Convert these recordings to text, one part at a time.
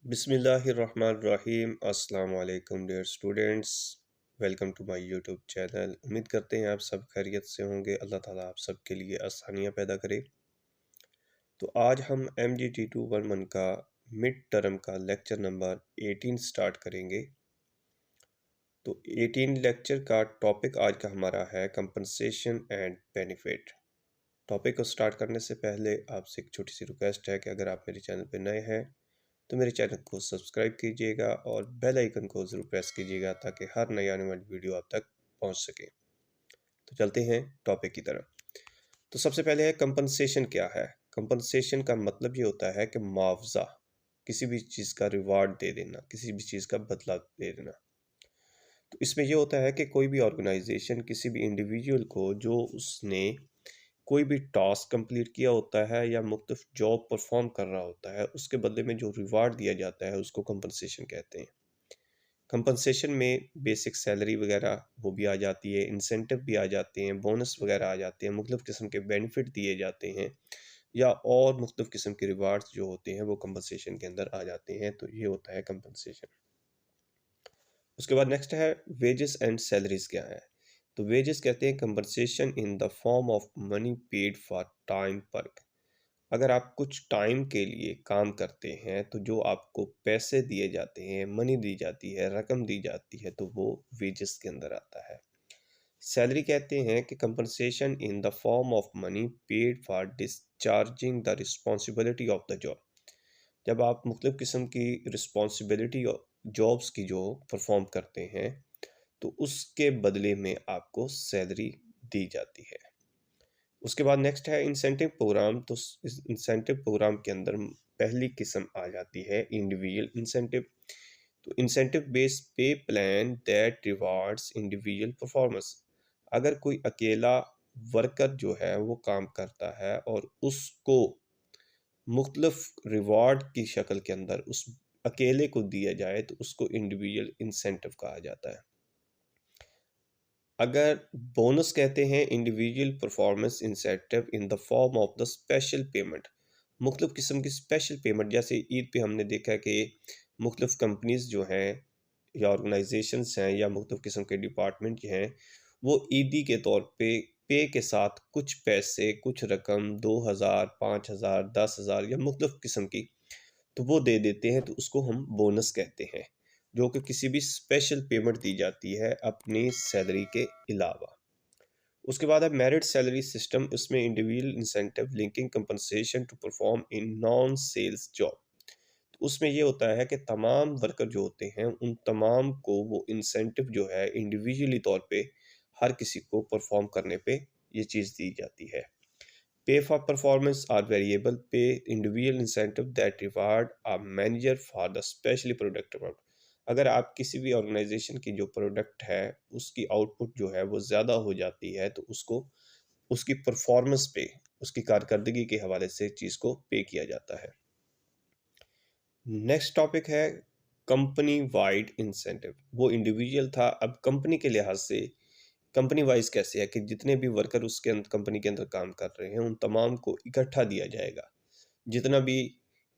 बिस्मिल्लाहिर्रहमानिर्रहीम। अस्सलाम वालेकुम dear students, welcome to my YouTube channel. उम्मीद करते हैं आप सब खैरियत से होंगे। अल्लाह ताला आप सब के लिए आसानियाँ पैदा करे। तो आज हम MGT 211 का मिड टर्म का लेक्चर नंबर 18 स्टार्ट करेंगे। तो 18 लेक्चर का टॉपिक आज का हमारा है कंपनसेशन एंड बेनिफिट। टॉपिक को स्टार्ट करने से पहले आपसे एक छोटी सी रिक्वेस्ट है कि अगर आप मेरे चैनल पर नए हैं तो मेरे चैनल को सब्सक्राइब कीजिएगा और बेल आइकन को ज़रूर प्रेस कीजिएगा ताकि हर नई आने वाली वीडियो आप तक पहुंच सके। तो चलते हैं टॉपिक की तरफ। तो सबसे पहले है कंपनसेशन क्या है। कंपनसेशन का मतलब ये होता है कि मुआवजा, किसी भी चीज़ का रिवार्ड दे देना, किसी भी चीज़ का बदला दे देना। तो इसमें यह होता है कि कोई भी ऑर्गेनाइजेशन किसी भी इंडिविजुअल को जो उसने कोई भी टास्क कंप्लीट किया होता है या मुख्तलिफ जॉब परफॉर्म कर रहा होता है, उसके बदले में जो रिवार्ड दिया जाता है उसको कंपनसेशन कहते हैं। कंपनसेशन में बेसिक सैलरी वगैरह वो भी आ जाती है, इंसेंटिव भी आ जाते हैं, बोनस वगैरह आ जाते हैं, मुख्तलिफ किस्म के बेनिफिट दिए जाते हैं या और मुख्तलिफ किस्म के रिवार्ड्स जो होते हैं वो कंपनसेशन के अंदर आ जाते हैं। तो ये होता है कंपनसेशन। उसके बाद नेक्स्ट है वेजेस एंड सैलरीज क्या है। तो वेजेस कहते हैं compensation in the form of money paid for time work. अगर आप कुछ टाइम के लिए काम करते हैं तो जो आपको पैसे दिए जाते हैं, मनी दी जाती है, रकम दी जाती है, तो वो वेजेस के अंदर आता है। सैलरी कहते हैं कि compensation in the form of money paid for discharging the responsibility of the job. जब आप मुख्तलिफ किस्म की रिस्पॉन्सिबिलिटी जॉब्स की जो परफॉर्म करते हैं तो उसके बदले में आपको सैलरी दी जाती है। उसके बाद नेक्स्ट है इंसेंटिव प्रोग्राम। तो इस इंसेंटिव प्रोग्राम के अंदर पहली किस्म आ जाती है इंडिविजुअल इंसेंटिव। तो इंसेंटिव बेस्ड पे plan that rewards individual performance. अगर कोई अकेला वर्कर जो है वो काम करता है और उसको मुख्तलिफ रिवार्ड की शक्ल के अंदर उस अकेले को दिया जाए तो उसको इंडिविजुअल इंसेंटिव कहा जाता है। अगर बोनस कहते हैं individual performance incentive in the form of the special payment. मुख्तलिफ किस्म की स्पेशल पेमेंट, जैसे ईद पे हमने देखा कि मुख्तलिफ कंपनीज जो हैं या ऑर्गेनाइजेशंस हैं या मुख्तलिफ किस्म के डिपार्टमेंट हैं वो ईदी के तौर पे के साथ कुछ पैसे, कुछ रकम 2000, 5000, 10,000 या मुख्तलिफ किस्म की तो वो दे देते हैं। तो उसको हम बोनस कहते हैं, जो कि किसी भी स्पेशल पेमेंट दी जाती है अपनी सैलरी के अलावा। उसके बाद है मेरिट सैलरी सिस्टम। इसमें individual incentive linking compensation to perform in non sales job. तो उसमें ये होता है कि तमाम वर्कर जो होते हैं उन तमाम को वो इंसेंटिव जो है इंडिविजुअली तौर पे हर किसी को परफॉर्म करने पे ये चीज़ दी जाती है। Pay for performance are variable pay individual incentive that reward a manager for the specially productive work। अगर आप किसी भी ऑर्गेनाइजेशन की जो प्रोडक्ट है उसकी आउटपुट जो है वो ज़्यादा हो जाती है तो उसको उसकी परफॉर्मेंस पे, उसकी कारकर्दगी के हवाले से चीज़ को पे किया जाता है। नेक्स्ट टॉपिक है कंपनी वाइड इंसेंटिव। वो इंडिविजुअल था, अब कंपनी के लिहाज से कंपनी वाइज कैसे है कि जितने भी वर्कर उसके अंदर कंपनी के अंदर काम कर रहे हैं उन तमाम को इकट्ठा दिया जाएगा। जितना भी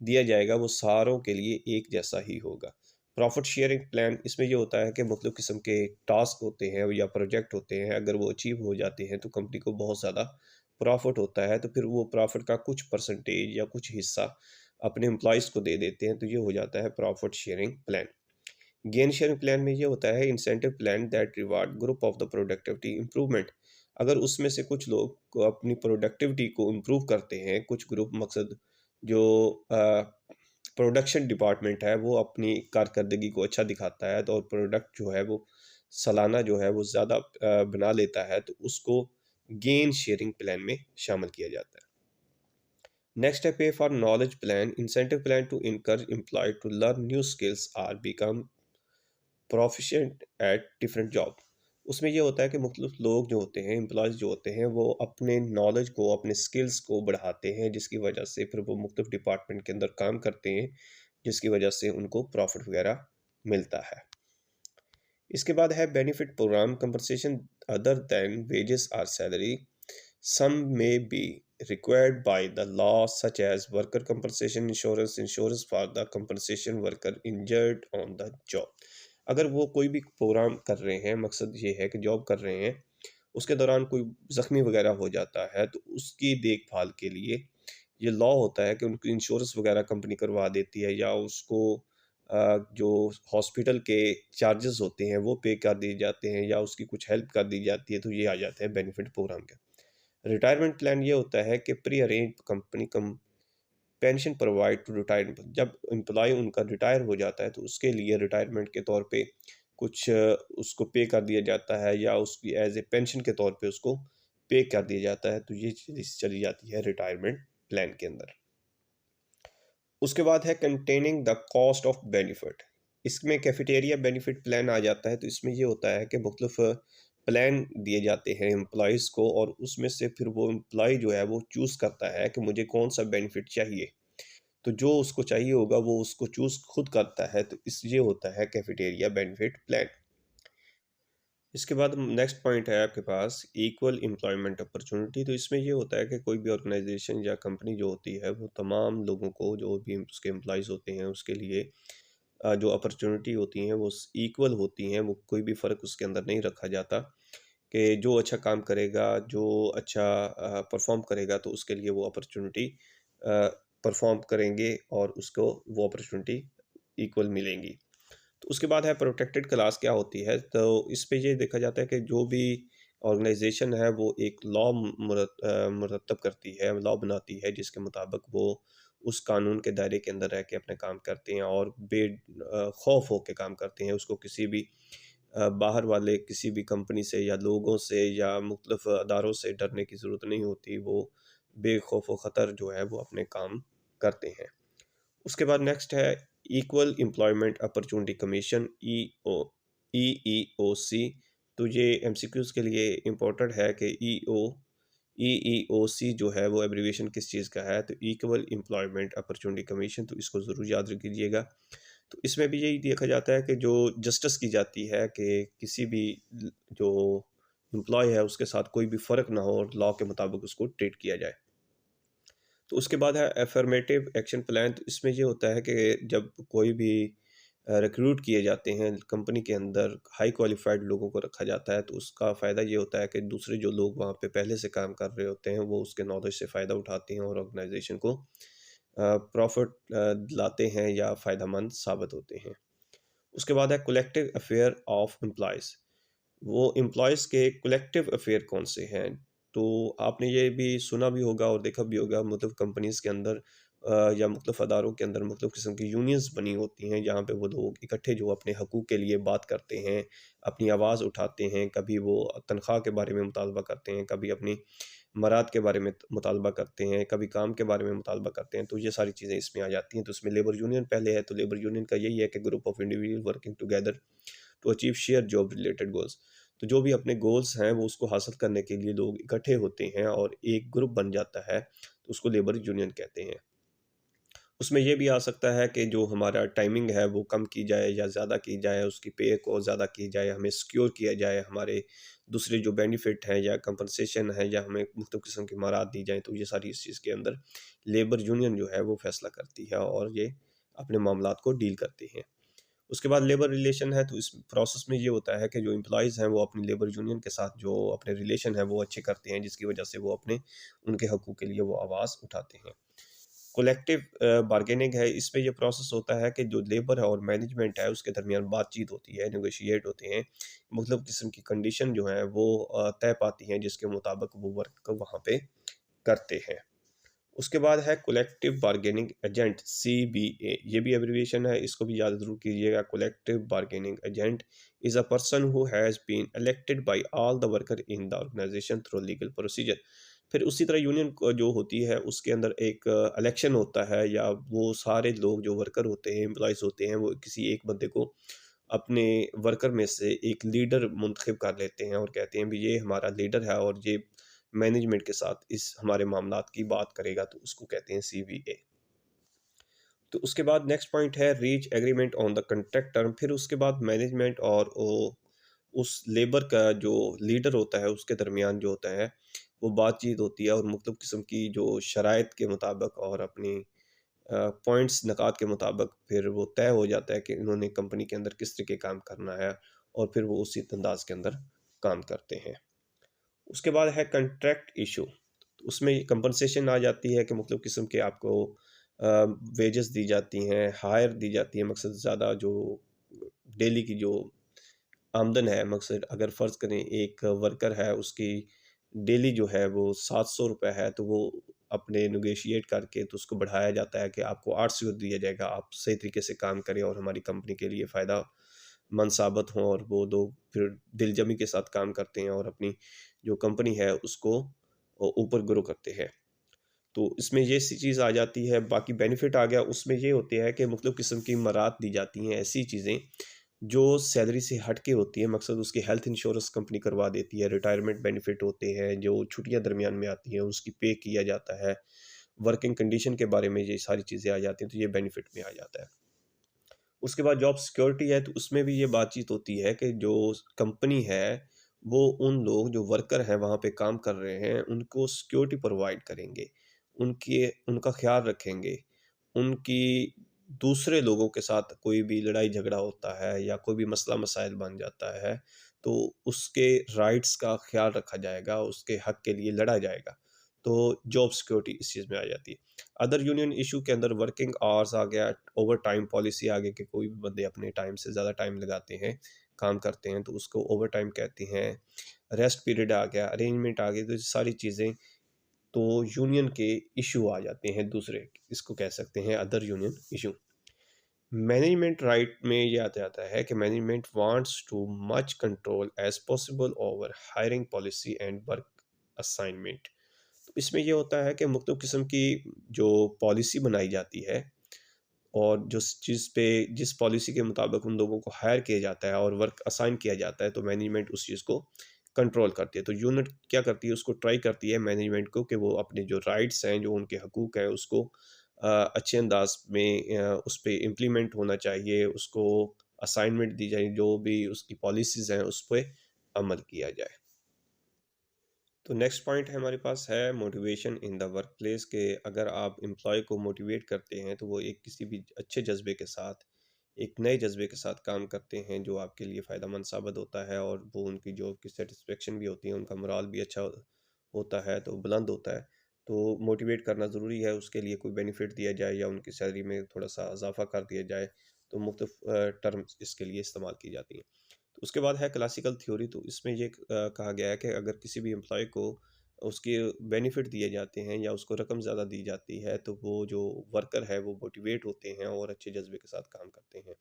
दिया जाएगा वो सारों के लिए एक जैसा ही होगा। प्रॉफिट शेयरिंग प्लान, इसमें ये होता है कि मुख्तलिफ किस्म के टास्क होते हैं या प्रोजेक्ट होते हैं, अगर वो अचीव हो जाते हैं तो कंपनी को बहुत ज़्यादा प्रॉफिट होता है, तो फिर वो प्रॉफिट का कुछ परसेंटेज या कुछ हिस्सा अपने एम्प्लॉयज़ को दे देते हैं। तो ये हो जाता है profit sharing plan. Gain sharing plan में ये होता है incentive plan that reward group of the productivity improvement. अगर उसमें से कुछ लोग को अपनी प्रोडक्टिविटी को इम्प्रूव करते हैं, कुछ ग्रुप मकसद जो प्रोडक्शन डिपार्टमेंट है वो अपनी कारकर्दगी को अच्छा दिखाता है तो और प्रोडक्ट जो है वो सालाना जो है वो ज़्यादा बना लेता है तो उसको गेन शेयरिंग प्लान में शामिल किया जाता है। नेक्स्ट है pay for knowledge plan. Incentive plan to encourage employ to learn new skills or become proficient at different job. उसमें ये होता है कि मुख्तलिफ लोग जो होते हैं, एम्प्लॉयज़ जो होते हैं, वो अपने नॉलेज को, अपने स्किल्स को बढ़ाते हैं जिसकी वजह से फिर वो मुख्तलिफ डिपार्टमेंट के अंदर काम करते हैं जिसकी वजह से उनको प्रॉफिट वगैरह मिलता है। इसके बाद है benefit program. Compensation other than wages or salary some may be required by the law such as worker compensation insurance, insurance for the compensation worker injured on the job। अगर वो कोई भी प्रोग्राम कर रहे हैं, मकसद ये है कि जॉब कर रहे हैं, उसके दौरान कोई ज़ख्मी वगैरह हो जाता है तो उसकी देखभाल के लिए ये लॉ होता है कि उनको इंश्योरेंस वगैरह कंपनी करवा देती है, या उसको जो हॉस्पिटल के चार्जेस होते हैं वो पे कर दिए जाते हैं, या उसकी कुछ हेल्प कर दी जाती है, तो ये आ जाते हैं बेनिफिट प्रोग्राम के। रिटायरमेंट प्लान ये होता है कि प्री अरेंज कंपनी कम पेंशन प्रोवाइड टू रिटायर। जब एम्प्लॉय उनका रिटायर हो जाता है तो उसके लिए रिटायरमेंट के तौर पे कुछ उसको पे कर दिया जाता है, या उसकी एज ए पेंशन के तौर पे उसको पे कर दिया जाता है, तो ये चीज़ चली जाती है रिटायरमेंट प्लान के अंदर। उसके बाद है containing the cost of benefit. इसमें कैफेटेरिया बेनिफिट प्लान आ जाता है, तो इसमें ये होता है कि मुख्तलिफ प्लान दिए जाते हैं एम्प्लॉयज़ को, और उसमें से फिर वो एम्प्लॉय जो है वो चूज़ करता है कि मुझे कौन सा बेनिफिट चाहिए। तो जो उसको चाहिए होगा वो उसको चूज़ खुद करता है, तो इस ये होता है कैफेटेरिया बेनिफिट प्लान। इसके बाद नेक्स्ट पॉइंट है आपके पास इक्वल एम्प्लॉयमेंट अपॉर्चुनिटी। तो इसमें ये होता है कि कोई भी ऑर्गेनाइजेशन या कंपनी जो होती है वो तमाम लोगों को, जो भी उसके एम्प्लॉयज़ होते हैं, उसके लिए जो अपॉर्चुनिटी होती हैं वो इक्वल होती हैं। वो कोई भी फ़र्क उसके अंदर नहीं रखा जाता कि जो अच्छा काम करेगा, जो अच्छा परफॉर्म करेगा, तो उसके लिए वो अपॉर्चुनिटी परफॉर्म करेंगे और उसको वो अपॉर्चुनिटी इक्वल मिलेंगी। तो उसके बाद है प्रोटेक्टेड क्लास क्या होती है, तो इस पे ये देखा जाता है कि जो भी ऑर्गेनाइजेशन है वो एक लॉ मुरतब करती है, लॉ बनाती है, जिसके मुताबिक वो उस कानून के दायरे के अंदर रह के अपने काम करते हैं और खौफ होके काम करते हैं। उसको किसी भी बाहर वाले किसी भी कंपनी से या लोगों से या मुख्तलिफ अदारों से डरने की ज़रूरत नहीं होती। वो बेखौफ व ख़तर जो है वो अपने काम करते हैं। उसके बाद नेक्स्ट है equal employment opportunity commission, EEOC। तो ये एमसीक्यूज़ के लिए इम्पोर्टेंट है कि EEOC जो है वो एब्रीविएशन किस चीज़ का है, तो इक्वल एम्प्लॉयमेंट अपॉर्चुनिटी कमीशन। तो इसको ज़रूर याद रखिएगा। तो इसमें भी यही देखा जाता है कि जो जस्टिस की जाती है कि किसी भी जो एम्प्लॉय है उसके साथ कोई भी फ़र्क ना हो और लॉ के मुताबिक उसको ट्रीट किया जाए। तो उसके बाद है अफर्मेटिव एक्शन प्लान। तो इसमें ये होता है कि जब कोई भी रिक्रूट किए जाते हैं कंपनी के अंदर, हाई क्वालिफाइड लोगों को रखा जाता है, तो उसका फ़ायदा ये होता है कि दूसरे जो लोग वहाँ पे पहले से काम कर रहे होते हैं वो उसके नॉलेज से फ़ायदा उठाते हैं और ऑर्गेनाइजेशन को प्रॉफिट दिलाते हैं या फ़ायदेमंद साबित होते हैं। उसके बाद है कलेक्टिव अफेयर ऑफ एम्प्लॉयज़। वो एम्प्लॉयज़ के कलेक्टिव अफेयर कौन से हैं? तो आपने ये भी सुना भी होगा और देखा भी होगा, मतलब कंपनीज़ के अंदर या मुख्तलिफ़ अदारों के अंदर मुख्तलिफ़ किस्म की यूनियंस बनी होती हैं, जहाँ पे वो लोग इकट्ठे जो अपने हकूक़ के लिए बात करते हैं, अपनी आवाज़ उठाते हैं। कभी वो तनख्वाह के बारे में मुतालबा करते हैं, कभी अपनी मराद के बारे में मुतालबा करते हैं, कभी काम के बारे में मुतालबा करते हैं। तो ये सारी चीज़ें इसमें आ जाती हैं। तो इसमें लेबर यूनियन पहले है, तो लेबर यूनियन का यही है कि group of individual working together to achieve share job related goals. तो जो भी अपने गोल्स हैं वो उसको हासिल करने के लिए लोग इकट्ठे होते हैं और एक ग्रुप बन जाता है, तो उसको लेबर यूनियन कहते हैं। उसमें ये भी आ सकता है कि जो हमारा टाइमिंग है वो कम की जाए या ज़्यादा की जाए, उसकी पे को ज़्यादा की जाए, हमें सिक्योर किया जाए, हमारे दूसरे जो बेनिफिट हैं या कंपनसेशन है, या हमें मुख्तलिफ़ किस्म की मराद दी जाएँ, तो ये सारी इस चीज़ के अंदर लेबर यूनियन जो है वो फ़ैसला करती है और ये अपने मामलात को डील करती हैं। उसके बाद लेबर रिलेशन है, तो इस प्रोसेस में ये होता है कि जो एम्प्लॉइज़ हैं वो अपनी लेबर यूनियन के साथ जो अपने रिलेशन है वो अच्छे करते हैं, जिसकी वजह से वो अपने उनके हकूक़ के लिए वो आवाज़ उठाते हैं। कलेक्टिव बार्गेनिंग है, इसमें ये प्रोसेस होता है कि जो लेबर है और मैनेजमेंट है उसके दरमियान बातचीत होती है, नेगोशिएट होते हैं, मतलब किस्म की कंडीशन जो है वो तय पाती हैं, जिसके मुताबिक वो वर्क वहाँ पे करते हैं। उसके बाद है कलेक्टिव बार्गेनिंग एजेंट, CBA। ये भी एब्रिविएशन है, इसको भी याद ज़रूर कीजिएगा। Collective bargaining agent is a person who has been elected by all the worker in the organization through legal procedure. फिर उसी तरह यूनियन जो होती है उसके अंदर एक इलेक्शन होता है, या वो सारे लोग जो वर्कर होते हैं, एम्प्लॉयज़ होते हैं, वो किसी एक बंदे को अपने वर्कर में से एक लीडर मुंतखब कर लेते हैं और कहते हैं भी ये हमारा लीडर है और ये मैनेजमेंट के साथ इस हमारे मामलात की बात करेगा, तो उसको कहते हैं CBA। तो उसके बाद नेक्स्ट पॉइंट है reach agreement on the contract term. फिर उसके बाद मैनेजमेंट और उस लेबर का जो लीडर होता है उसके दरमियान जो होता है वो बातचीत होती है और मुख्तलिफ़ किस्म की जो शराइत के मुताबिक और अपनी पॉइंट्स नकात के मुताबिक फिर वो तय हो जाता है कि इन्होंने कंपनी के अंदर किस तरह के काम करना है, और फिर वो उसी अंदाज के अंदर काम करते हैं। उसके बाद है कॉन्ट्रैक्ट इशू। तो उसमें कंपनसेशन आ जाती है कि मुख्तलिफ़ किस्म के आपको वेजेस दी जाती हैं, हायर दी जाती है, मकसद ज़्यादा जो डेली की जो आमदन है, मकसद अगर फ़र्ज़ करें एक वर्कर है, उसकी डेली जो है वो ₹700 है, तो वो अपने नेगोशिएट करके तो उसको बढ़ाया जाता है कि आपको 800 दिया जाएगा, आप सही तरीके से काम करें और हमारी कंपनी के लिए फ़ायदेमंद साबित हों, और वो लोग फिर दिलजमी के साथ काम करते हैं और अपनी जो कंपनी है उसको ऊपर ग्रो करते हैं। तो इसमें ये सी चीज़ आ जाती है। बाकी बेनिफिट आ गया, उसमें ये होते हैं कि मुख्तलिफ़ किस्म की मरात दी जाती हैं, ऐसी चीज़ें जो सैलरी से हट के होती है, मकसद उसकी हेल्थ इंश्योरेंस कंपनी करवा देती है, रिटायरमेंट बेनिफिट होते हैं, जो छुट्टियाँ दरमियान में आती हैं उसकी पे किया जाता है, वर्किंग कंडीशन के बारे में ये सारी चीज़ें आ जाती हैं, तो ये बेनिफिट में आ जाता है। उसके बाद जॉब सिक्योरिटी है, तो उसमें भी ये बातचीत होती है कि जो कंपनी है, वो उन लोग जो वर्कर हैं वहाँ पे काम कर रहे हैं, उनको सिक्योरिटी प्रोवाइड करेंगे, उनके उनका ख़्याल रखेंगे, उनकी दूसरे लोगों के साथ कोई भी लड़ाई झगड़ा होता है या कोई भी मसला मसाइल बन जाता है, तो उसके राइट्स का ख़्याल रखा जाएगा, उसके हक़ के लिए लड़ा जाएगा। तो जॉब सिक्योरिटी इस चीज़ में आ जाती है। अदर यूनियन इशू के अंदर वर्किंग आवर्स आ गया, ओवर टाइम पॉलिसी आ गई कि कोई भी बंदे अपने टाइम से ज़्यादा टाइम लगाते हैं, काम करते हैं, तो उसको ओवर टाइम कहते हैं। रेस्ट पीरियड आ गया, अरेंजमेंट आ गई, तो ये सारी चीज़ें तो यूनियन के इशू आ जाते हैं दूसरे, इसको कह सकते हैं other union issue. Management right में ये आ जाता है कि management wants to much control as possible over hiring policy and work assignment. तो इसमें ये होता है कि मुख्तलिफ़ किस्म की जो पॉलिसी बनाई जाती है, और जिस पॉलिसी के मुताबिक उन लोगों को हायर किया जाता है और वर्क असाइन किया जाता है, तो मैनेजमेंट उस चीज़ को कंट्रोल करती है। तो यूनिट क्या करती है, उसको ट्राई करती है मैनेजमेंट को कि वो अपने जो राइट्स हैं, जो उनके हकूक़ हैं, उसको अच्छे अंदाज में उस पे इम्प्लीमेंट होना चाहिए, उसको असाइनमेंट दी जाए, जो भी उसकी पॉलिसीज़ हैं उस पे अमल किया जाए। तो नेक्स्ट पॉइंट है हमारे पास है motivation in the work place, के अगर आप एम्प्लॉय को मोटिवेट करते हैं तो वो एक किसी भी अच्छे जज्बे के साथ, एक नए जज्बे के साथ काम करते हैं, जो आपके लिए फ़ायदेमंद साबित होता है, और वो उनकी जॉब की सेटिस्फेक्शन भी होती है, उनका मोराल भी अच्छा होता है, तो बुलंद होता है। तो मोटिवेट करना ज़रूरी है, उसके लिए कोई बेनिफिट दिया जाए या उनकी सैलरी में थोड़ा सा इजाफा कर दिया जाए, तो मुख्तलिफ टर्म्स इसके लिए इस्तेमाल की जाती हैं। तो उसके बाद है क्लासिकल थ्योरी। तो इसमें ये कहा गया है कि अगर किसी भी एम्प्लॉय को उसके बेनिफिट दिए जाते हैं या उसको रकम ज़्यादा दी जाती है, तो वो जो वर्कर है वो मोटिवेट होते हैं और अच्छे जज्बे के साथ काम करते हैं।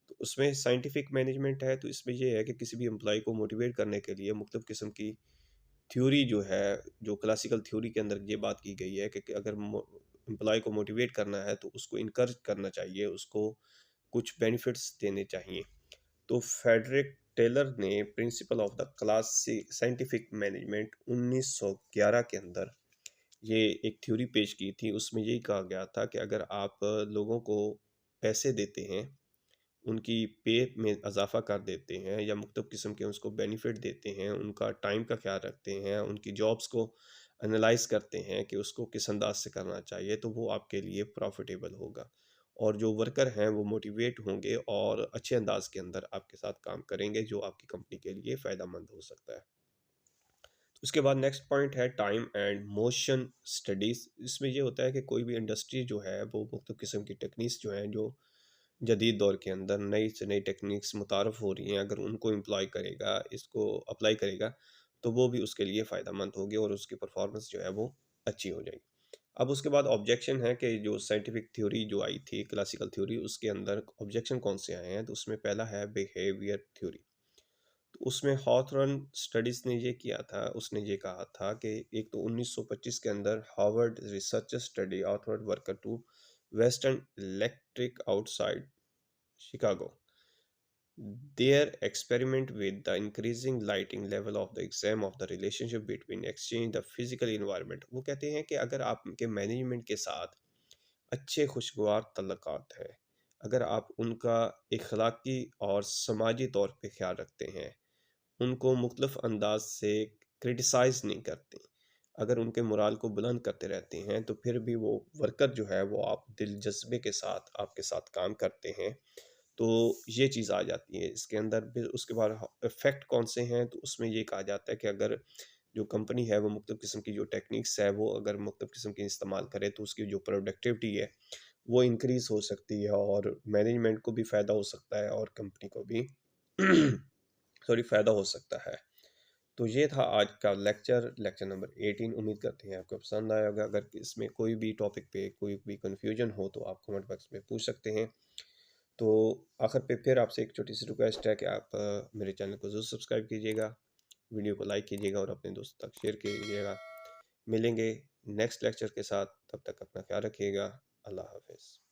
तो उसमें साइंटिफिक मैनेजमेंट है, तो इसमें ये है कि किसी भी एम्प्लॉय को मोटिवेट करने के लिए मुख्तलिफ किस्म की थ्योरी जो है, जो क्लासिकल थ्योरी के अंदर ये बात की गई है कि अगर एम्प्लॉय को मोटिवेट करना है तो उसको इनकरेज करना चाहिए, उसको कुछ बेनिफिट्स देने चाहिए। तो फ्रेडरिक टेलर ने principle of the class scientific management 1911 के अंदर ये एक थ्योरी पेश की थी। उसमें यही कहा गया था कि अगर आप लोगों को पैसे देते हैं, उनकी पे में इजाफा कर देते हैं या मुख्तलिफ़ किस्म के उसको बेनिफिट देते हैं, उनका टाइम का ख्याल रखते हैं, उनकी जॉब्स को एनालाइज करते हैं कि उसको किस अंदाज से करना चाहिए, तो वो आपके लिए प्रॉफिटेबल होगा, और जो वर्कर हैं वो मोटिवेट होंगे और अच्छे अंदाज के अंदर आपके साथ काम करेंगे, जो आपकी कंपनी के लिए फ़ायदा मंद हो सकता है। उसके बाद नेक्स्ट पॉइंट है टाइम एंड मोशन स्टडीज़। इसमें ये होता है कि कोई भी इंडस्ट्री जो है वो मुख्तलिफ़ किस्म की टेक्निक्स जो हैं, जो जदीद दौर के अंदर नई से नई टेक्निक्स मुतारफ़ हो रही हैं, अगर उनको एम्प्लॉय करेगा, इसको अप्लाई करेगा, तो वो भी उसके लिए फ़ायदेमंद होगी और उसकी परफॉर्मेंस जो है वो अच्छी हो जाएगी। अब उसके बाद ऑब्जेक्शन है कि जो साइंटिफिक थ्योरी जो आई थी, क्लासिकल थ्योरी, उसके अंदर ऑब्जेक्शन कौन से आए हैं, तो उसमें पहला है बिहेवियर थ्योरी। तो उसमें हॉथरन स्टडीज़ ने ये किया था, उसने ये कहा था कि एक तो 1925 के अंदर हार्वर्ड रिसर्चर स्टडी ऑथवर्ड worker to western electric outside Chicago. Their experiment with the increasing lighting level of the exam of the relationship between exchange the physical environment। वो कहते हैं कि अगर आपके मैनेजमेंट के साथ अच्छे खुशगवार तल्लुकात हैं, अगर आप उनका इखलाकी और समाजी तौर पे ख्याल रखते हैं, उनको मुख्तलिफ अंदाज से क्रिटिसाइज़ नहीं करते, अगर उनके मोराल को बुलंद करते रहते हैं तो फिर भी वो वर्कर जो है वो आप दिलजस्बे के साथ आपके साथ काम करते हैं। तो ये चीज़ आ जाती है इसके अंदर। फिर उसके बाद इफ़ेक्ट कौन से हैं, तो उसमें ये कहा जाता है कि अगर जो कंपनी है वो मुख्तलिफ़ किस्म की जो टेक्निक्स है वो अगर मुख्तलिफ़ किस्म की इस्तेमाल करे तो उसकी जो प्रोडक्टिविटी है वो इंक्रीज़ हो सकती है और मैनेजमेंट को भी फ़ायदा हो सकता है और कंपनी को भी सॉरी फ़ायदा हो सकता है। तो ये था आज का लेक्चर, लेक्चर नंबर 18। उम्मीद करते हैं आपको पसंद आया होगा। अगर इसमें कोई भी टॉपिक पे कोई भी कन्फ्यूजन हो तो आप कमेंट बॉक्स में पूछ सकते हैं। तो आखिर पे फिर आपसे एक छोटी सी रिक्वेस्ट है कि आप मेरे चैनल को ज़रूर सब्सक्राइब कीजिएगा, वीडियो को लाइक कीजिएगा और अपने दोस्तों तक शेयर कीजिएगा। मिलेंगे नेक्स्ट लेक्चर के साथ, तब तक अपना ख्याल रखिएगा। अल्लाह हाफ़िज़।